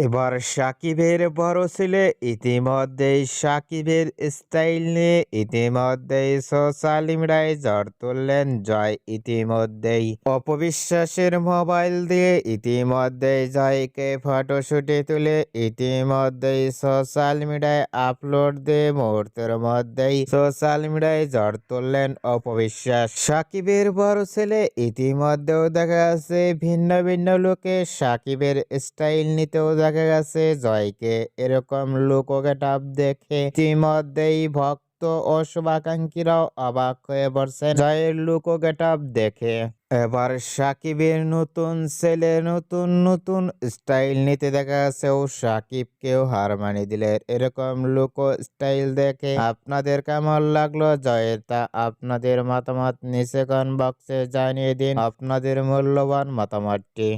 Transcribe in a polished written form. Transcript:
এবার সাকিবের বড় ছেলে ইতিমধ্যেই সাকিবের স্টাইল নিয়ে ইতিমধ্যেই সোশ্যাল মিডিয়ায় ঝড় তুললেন জয়। ইতিমধ্যেই অপবিশ্বাসের মোবাইল দিয়ে ইতিমধ্যেই জয়কে ফটোশুটে তুলে ইতিমধ্যেই সোশ্যাল মিডিয়ায় আপলোড দিয়ে মুহূর্তের মধ্যেই সোশ্যাল মিডিয়ায় ঝড় তুললেন অপবিশ্বাস। সাকিবের বড় ছেলে ইতিমধ্যেও দেখা যাচ্ছে ভিন্ন ভিন্ন লোকে সাকিবের স্টাইল নিতেও দেখা গেছে জয়কে। এরকম লুক গেটআপ দেখে ইতিমধ্যেই ভক্ত ও শুভাকাঙ্ক্ষীরাও অবাক হয়ে পড়ছেন জয়ের লুক গেটআপ দেখে। এবার সাকিবের নতুন ছেলে নতুন নতুন স্টাইল নিতে দেখা যাচ্ছে ও সাকিবকেও হার মানিয়ে দিলেন। এরকম লুক ও স্টাইল দেখে আপনাদের কেমন লাগলো জয়ের, তা আপনাদের মতামত নিচে কমেন্ট বক্সে জানিয়ে দিন আপনাদের মূল্যবান মতামতটি।